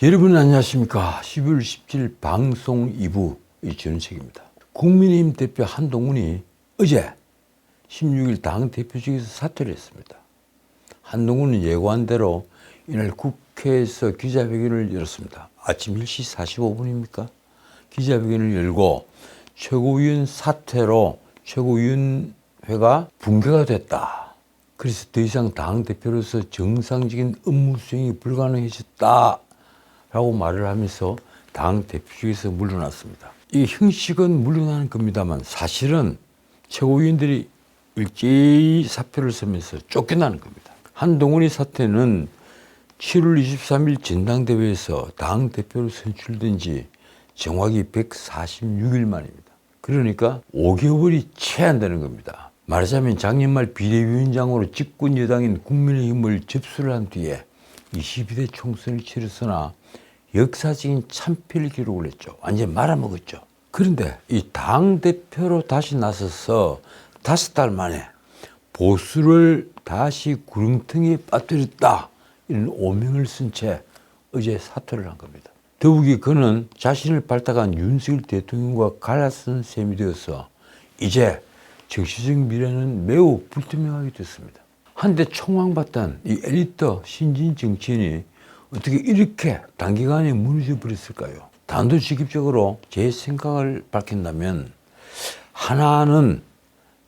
여러분 안녕하십니까. 12월 17일 방송 2부 이준석입니다. 국민의힘 대표 한동훈이 어제 16일 당 대표직에서 사퇴를 했습니다. 한동훈은 예고한 대로 이날 국회에서 기자회견을 열었습니다. 아침 1시 45분입니까? 기자회견을 열고 최고위원 사퇴로 최고위원회가 붕괴가 됐다. 그래서 더 이상 당대표로서 정상적인 업무 수행이 불가능해졌다 라고 말을 하면서 당대표직에서 물러났습니다. 이 형식은 물러나는 겁니다만 사실은 최고위원들이 일제히 사표를 쓰면서 쫓겨나는 겁니다. 한동훈의 사퇴는 7월 23일 전당대회에서 당대표로 선출된 지 정확히 146일 만입니다. 그러니까 5개월이 채 안 되는 겁니다. 말하자면 작년 말 비대위원장으로 집권 여당인 국민의힘을 접수를 한 뒤에 22대 총선을 치렀으나 역사적인 참패를 기록을 했죠. 완전히 말아먹었죠. 그런데 이 당대표로 다시 나서서 5달 만에 보수를 다시 구렁텅이에 빠뜨렸다. 이런 오명을 쓴 채 어제 사퇴를 한 겁니다. 더욱이 그는 자신을 발탁한 윤석열 대통령과 갈라선 셈이 되어서 이제 정치적 미래는 매우 불투명하게 됐습니다. 한때 총망받던 이 엘리트 신진 정치인이 어떻게 이렇게 단기간에 무너져 버렸을까요? 단도직입적으로 제 생각을 밝힌다면 하나는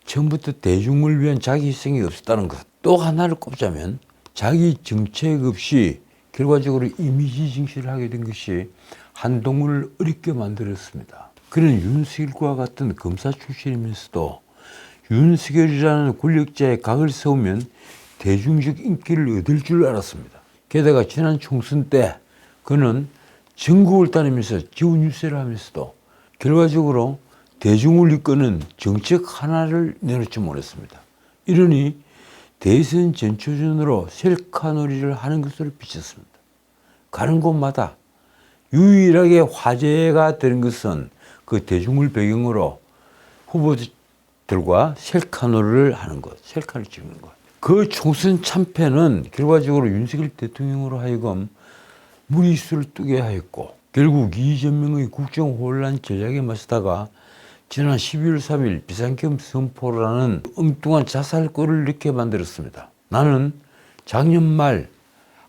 처음부터 대중을 위한 자기 희생이 없었다는 것. 또 하나를 꼽자면 자기 정책 없이 결과적으로 이미지 정치를 하게 된 것이 한동훈을 어렵게 만들었습니다. 그는 윤석열과 같은 검사 출신이면서도 윤석열이라는 권력자의 각을 세우면 대중적 인기를 얻을 줄 알았습니다. 게다가 지난 총선 때 그는 전국을 다니면서 지원 유세를 하면서도 결과적으로 대중을 이끄는 정책 하나를 내놓지 못했습니다. 이러니 대선 전초전으로 셀카놀이를 하는 것으로 비쳤습니다. 가는 곳마다 유일하게 화제가 되는 것은 그 대중을 배경으로 후보들과 셀카놀이를 하는 것, 셀카를 찍는 것. 그 총선 참패는 결과적으로 윤석열 대통령으로 하여금 무리수를 뜨게 하였고 결국 이재명의 국정 혼란 전략에 맞서다가 지난 12월 3일 비상계엄 선포라는 엉뚱한 자살골을 넣게 만들었습니다. 나는 작년 말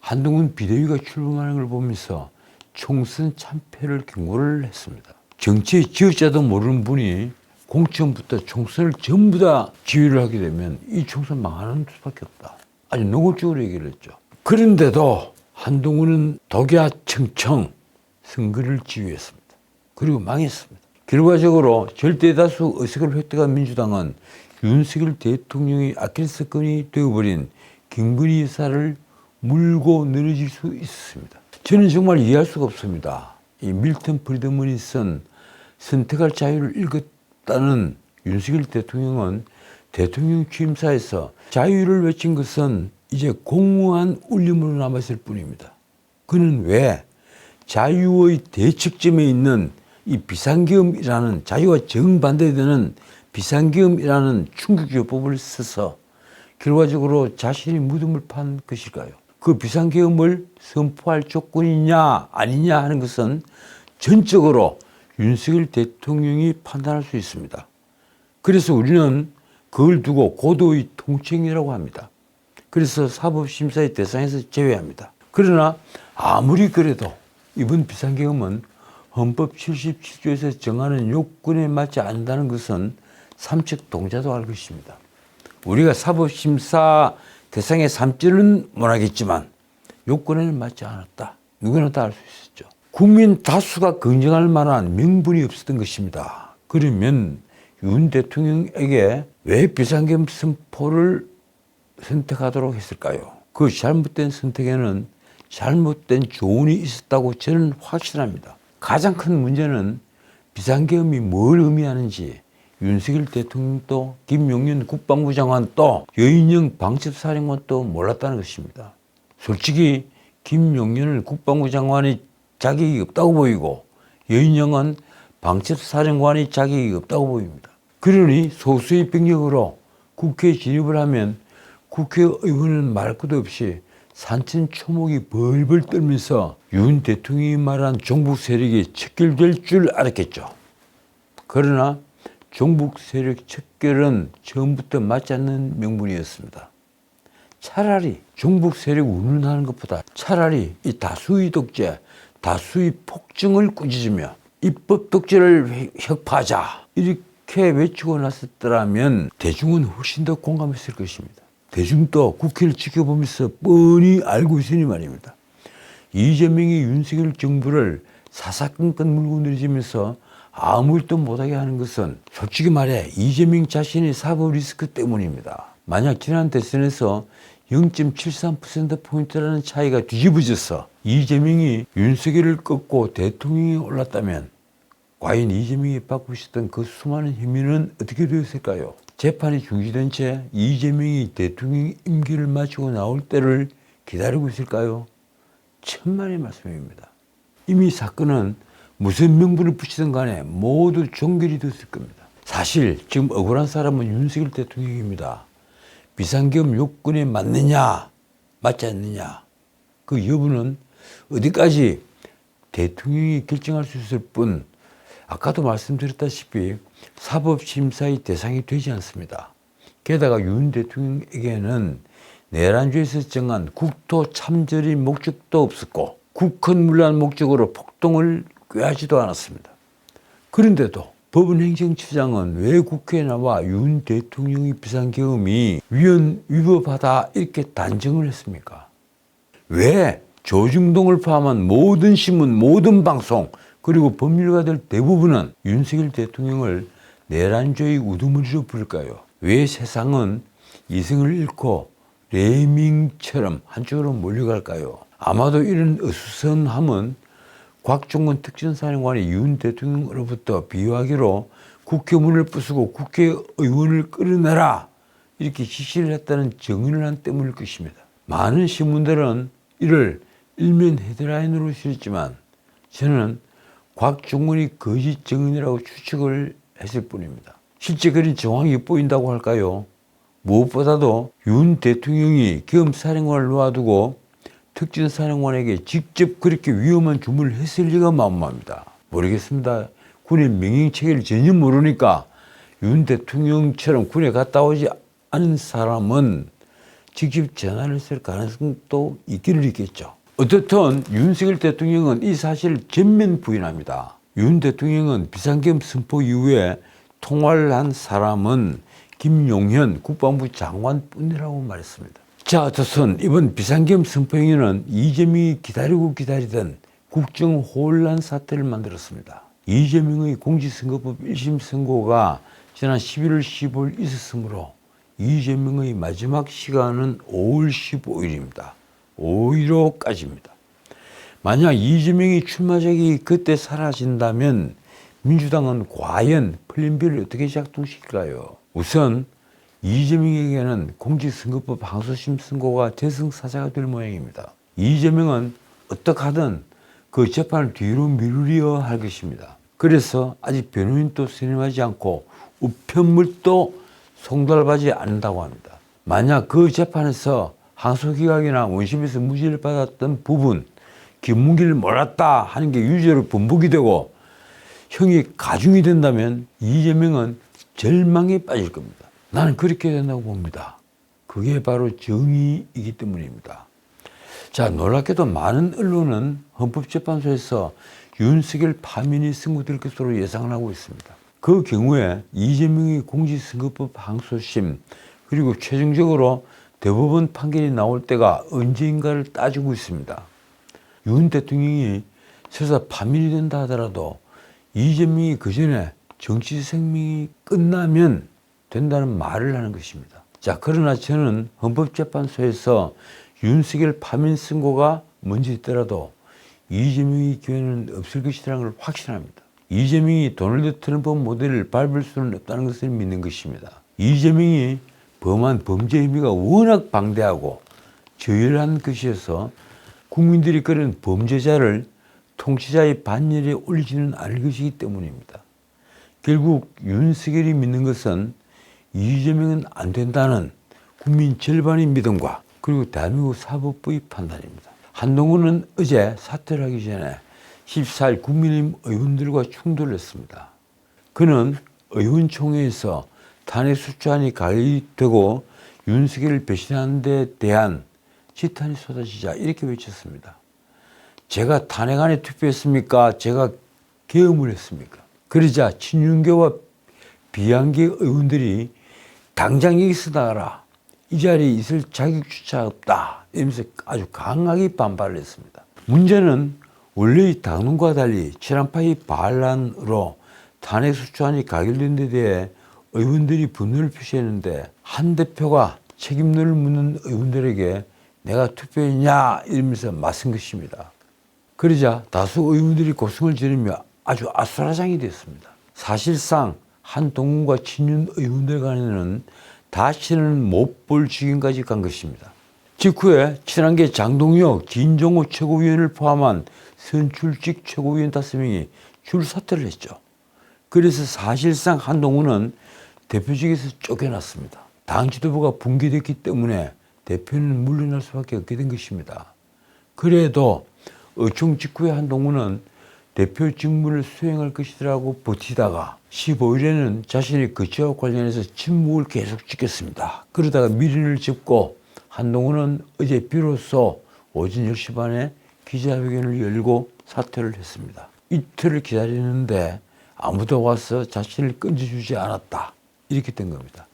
한동훈 비대위가 출범하는 걸 보면서 총선 참패를 경고를 했습니다. 정치의 지어자도 모르는 분이 공천부터 총선을 전부 다 지휘를 하게 되면 이 총선 망하는 수밖에 없다. 아주 노골적으로 얘기를 했죠. 그런데도 한동훈은 독야청청 선거를 지휘했습니다. 그리고 망했습니다. 결과적으로 절대다수 의석을 획득한 민주당은 윤석열 대통령이 아킬레스건이 되어버린 김건희 여사를 물고 늘어질 수 있었습니다. 저는 정말 이해할 수가 없습니다. 이 밀턴 프리드먼이 쓴 선택할 자유를 읽었다는 윤석열 대통령은 대통령 취임사에서 자유를 외친 것은 이제 공허한 울림으로 남았을 뿐입니다. 그는 왜 자유의 대척점에 있는 이 비상계엄이라는 자유와 정반대되는 비상계엄이라는 충격요법을 써서 결과적으로 자신의 무덤을 판 것일까요? 그 비상계엄을 선포할 조건이냐 아니냐 하는 것은 전적으로 윤석열 대통령이 판단할 수 있습니다. 그래서 우리는 그걸 두고 고도의 통칭이라고 합니다. 그래서 사법심사의 대상에서 제외합니다. 그러나 아무리 그래도 이번 비상계엄은 헌법 77조에서 정하는 요건에 맞지 않는다는 것은 삼척 동자도 알 것입니다. 우리가 사법심사 대상의 삼지는 못하겠지만 요건에는 맞지 않았다. 누구나 다 알 수 있었죠. 국민 다수가 긍정할 만한 명분이 없었던 것입니다. 그러면 윤 대통령에게 왜 비상계엄 선포를 선택하도록 했을까요? 그 잘못된 선택에는 잘못된 조언이 있었다고 저는 확신합니다. 가장 큰 문제는 비상계엄이 뭘 의미하는지 윤석열 대통령도 김용현 국방부 장관도 여인영 방첩사령관도 몰랐다는 것입니다. 솔직히 김용현은 국방부 장관이 자격이 없다고 보이고 여인영은 방첩사령관이 자격이 없다고 보입니다. 그러니 소수의 병력으로 국회에 진입을 하면 국회의원은 말 것도 없이 산천 초목이 벌벌 떨면서 윤 대통령이 말한 종북 세력이 척결될 줄 알았겠죠. 그러나 종북 세력 척결은 처음부터 맞지 않는 명분이었습니다. 차라리 종북 세력 운운하는 것보다 차라리 이 다수의 독재, 다수의 폭정을 꾸짖으며 입법 독재를 혁파하자 이렇게 외치고 나섰더라면 대중은 훨씬 더 공감했을 것입니다. 대중도 국회를 지켜보면서 뻔히 알고 있으니 말입니다. 이재명이 윤석열 정부를 사사건건 물고 늘어지면서 아무 일도 못하게 하는 것은 솔직히 말해 이재명 자신의 사법 리스크 때문입니다. 만약 지난 대선에서 0.73%포인트라는 차이가 뒤집어져서 이재명이 윤석열을 꺾고 대통령이 올랐다면 과연 이재명이 받고 있었던 그 수많은 혐의는 어떻게 되었을까요? 재판이 중지된 채 이재명이 대통령 임기를 마치고 나올 때를 기다리고 있을까요? 천만의 말씀입니다. 이미 사건은 무슨 명분을 붙이든 간에 모두 종결이 됐을 겁니다. 사실 지금 억울한 사람은 윤석열 대통령입니다. 비상계엄 요건에 맞느냐 맞지 않느냐 그 여부는 어디까지 대통령이 결정할 수 있을 뿐 아까도 말씀드렸다시피 사법심사의 대상이 되지 않습니다. 게다가 윤 대통령에게는 내란죄에서 정한 국토 참전의 목적도 없었고 국헌문란 목적으로 폭동을 꾀하지도 않았습니다. 그런데도 법원행정처장은 왜 국회에 나와 윤 대통령의 비상계엄이 위법하다 이렇게 단정을 했습니까? 왜 조중동을 포함한 모든 신문, 모든 방송 그리고 법률가들 대부분은 윤석열 대통령을 내란죄의 우두머리로 부를까요? 왜 세상은 이승을 잃고 레밍처럼 한쪽으로 몰려갈까요? 아마도 이런 어수선함은 곽종건 특전사령관이 윤 대통령으로부터 비화기로 국회 문을 부수고 국회의원을 끌어내라 이렇게 지시를 했다는 정의를 때문일 것입니다. 많은 신문들은 이를 일면 헤드라인으로 실었지만 저는 곽종건이 거짓 정의라고 추측을 했을 뿐입니다. 실제 그런 정황이 보인다고 할까요? 무엇보다도 윤 대통령이 계엄사령관을 놓아두고 특전사령관에게 직접 그렇게 위험한 주문을 했을 리가 만무합니다. 모르겠습니다. 군의 명령체계를 전혀 모르니까 윤 대통령처럼 군에 갔다 오지 않은 사람은 직접 전화를 했을 가능성도 있기를 있겠죠. 어떻든 윤석열 대통령은 이 사실을 전면 부인합니다. 윤 대통령은 비상계엄 선포 이후에 통화를 한 사람은 김용현 국방부 장관뿐이라고 말했습니다. 자, 어쨌든 이번 비상계엄 선포 행위는 이재명이 기다리던 국정 혼란 사태를 만들었습니다. 이재명의 공직선거법 1심 선고가 지난 11월 15일 있었으므로 이재명의 마지막 시간은 5월 15일입니다. 5일로까지입니다. 만약 이재명이 출마작이 그때 사라진다면 민주당은 과연 플랜 B를 어떻게 작동시킬까요? 우선 이재명에게는 공직선거법 항소심 선고가 대승사자가 될 모양입니다. 이재명은 어떻게 하든 그 재판을 뒤로 미루려 할 것입니다. 그래서 아직 변호인도 선임하지 않고 우편물도 송달받지 않는다고 합니다. 만약 그 재판에서 항소기각이나 원심에서 무죄를 받았던 부분, 김문기를 몰았다 하는 게 유죄로 번복이 되고 형이 가중이 된다면 이재명은 절망에 빠질 겁니다. 나는 그렇게 된다고 봅니다. 그게 바로 정의이기 때문입니다. 자, 놀랍게도 많은 언론은 헌법재판소에서 윤석열 파면이 선고될 것으로 예상을 하고 있습니다. 그 경우에 이재명의 공직선거법 항소심 그리고 최종적으로 대법원 판결이 나올 때가 언제인가를 따지고 있습니다. 윤 대통령이 설사 파면이 된다 하더라도 이재명이 그 전에 정치 생명이 끝나면 된다는 말을 하는 것입니다. 자, 그러나 저는 헌법재판소에서 윤석열 파면 선고가 먼저 있더라도 이재명의 기회는 없을 것이라는 걸 확신합니다. 이재명이 도널드 트럼프 모델을 밟을 수는 없다는 것을 믿는 것입니다. 이재명이 범한 범죄 혐의가 워낙 방대하고 저열한 것이어서 국민들이 그런 범죄자를 통치자의 반열에 올리지는 않을 것이기 때문입니다. 결국 윤석열이 믿는 것은 이재명은 안 된다는 국민 절반의 믿음과 그리고 대한민국 사법부의 판단입니다. 한동훈은 어제 사퇴를 하기 전에 14일 국민의힘 의원들과 충돌을 했습니다. 그는 의원총회에서 탄핵 수출안이 가결되고 윤석열을 배신하는 데 대한 지탄이 쏟아지자 이렇게 외쳤습니다. 제가 탄핵안에 투표했습니까? 제가 계엄을 했습니까? 그러자 친윤계와 비한계 의원들이 당장 여기서 나가라. 이 자리에 있을 자격조차 없다. 이러면서 아주 강하게 반발을 했습니다. 문제는 원래의 당론과 달리 친한파의 반란으로 탄핵 수출안이 가결된 데 대해 의원들이 분노를 표시했는데 한 대표가 책임론을 묻는 의원들에게 내가 투표했냐 이러면서 맞선 것입니다. 그러자 다수 의원들이 고성을 지르며 아주 아수라장이 됐습니다. 사실상 한동훈과 친윤 의원들 간에는 다시는 못 볼 지경까지 간 것입니다. 직후에 친한계 장동혁, 진정호 최고위원을 포함한 선출직 최고위원 5명이 줄 사퇴를 했죠. 그래서 사실상 한동훈은 대표직에서 쫓겨났습니다. 당 지도부가 붕괴됐기 때문에 대표는 물러날 수밖에 없게 된 것입니다. 그래도 의총 직후에 한동훈은 대표 직무를 수행할 것이라고 버티다가 15일에는 자신의 거취와 관련해서 침묵을 계속 지켰습니다. 그러다가 미련을 짚고 한동훈은 어제 비로소 오전 10시 반에 기자회견을 열고 사퇴를 했습니다. 이틀을 기다리는데 아무도 와서 자신을 건져주지 않았다. 이렇게 된 겁니다.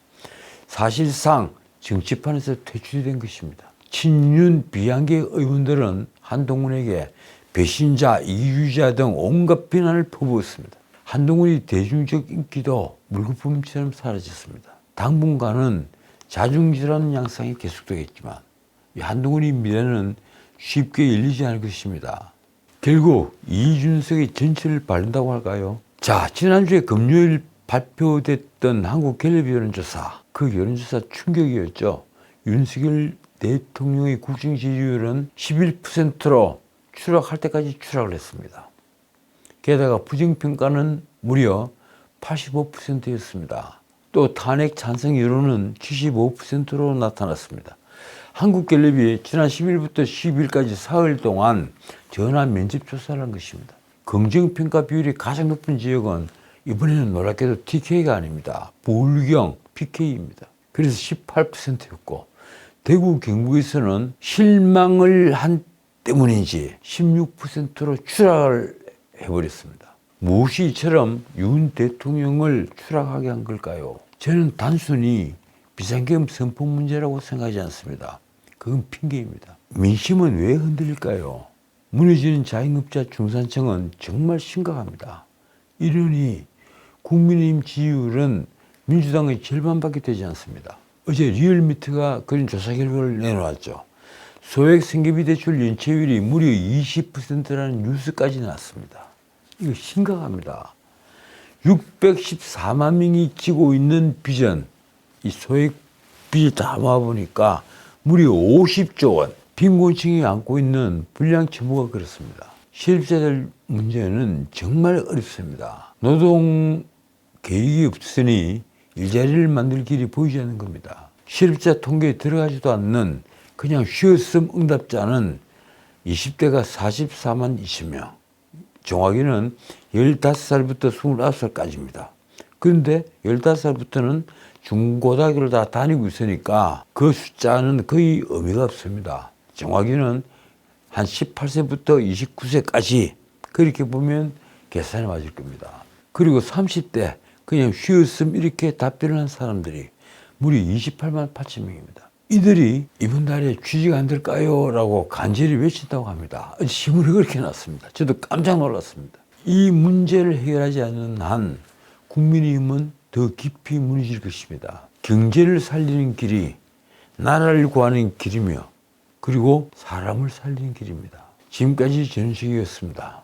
사실상 정치판에서 퇴출이 된 것입니다. 친윤 비한계 의원들은 한동훈에게 배신자, 이기주의자 등 온갖 비난을 퍼부었습니다. 한동훈의 대중적 인기도 물거품처럼 사라졌습니다. 당분간은 자중질환 양상이 계속되겠지만 이 한동훈의 미래는 쉽게 열리지 않을 것입니다. 결국 이준석의 전체를 밟는다고 할까요? 자, 지난주에 금요일 발표됐던 한국갤럽 여론조사, 그 여론조사 충격이었죠. 윤석열 대통령의 국정 지지율은 11%로 추락할 때까지 추락을 했습니다. 게다가 부정평가는 무려 85%였습니다. 또 탄핵 찬성 여론은 75%로 나타났습니다. 한국갤럽이 지난 10일부터 12일까지 사흘 동안 전화 면접 조사를 한 것입니다. 긍정평가 비율이 가장 높은 지역은 이번에는 놀랍게도 TK가 아닙니다. 부울경 PK입니다. 그래서 18%였고 대구 경북에서는 실망을 한 때문인지 16%로 추락을 해버렸습니다. 무엇이 이처럼 윤 대통령을 추락하게 한 걸까요? 저는 단순히 비상계엄 선포 문제라고 생각하지 않습니다. 그건 핑계입니다. 민심은 왜 흔들릴까요? 무너지는 자영업자 중산층은 정말 심각합니다. 이러니 국민의힘 지지율은 민주당의 절반밖에 되지 않습니다. 어제 리얼미터가 그런 조사 결과를 내놓았죠. 소액 생계비 대출 연체율이 무려 20%라는 뉴스까지 나왔습니다. 이거 심각합니다. 614만 명이 지고 있는 빚은 이 소액 빚을 다 모아보니까 무려 50조 원. 빈곤층이 안고 있는 불량 채무가 그렇습니다. 실업자들 문제는 정말 어렵습니다. 노동 계획이 없으니 일자리를 만들 길이 보이지 않는 겁니다. 실업자 통계에 들어가지도 않는 그냥 쉬었음 응답자는 20대가 44만 20명. 정확히는 15살부터 29살까지입니다. 그런데 15살부터는 중고등학교를 다 다니고 있으니까 그 숫자는 거의 의미가 없습니다. 정확히는 한 18세부터 29세까지 그렇게 보면 계산이 맞을 겁니다. 그리고 30대 그냥 쉬었음 이렇게 답변을 한 사람들이 무려 28만 8천 명입니다. 이들이 이번 달에 취직 안 될까요? 라고 간절히 외친다고 합니다. 신문에 그렇게 났습니다. 저도 깜짝 놀랐습니다. 이 문제를 해결하지 않는 한 국민의힘은 더 깊이 무너질 것입니다. 경제를 살리는 길이 나라를 구하는 길이며 그리고 사람을 살리는 길입니다. 지금까지 전식이었습니다.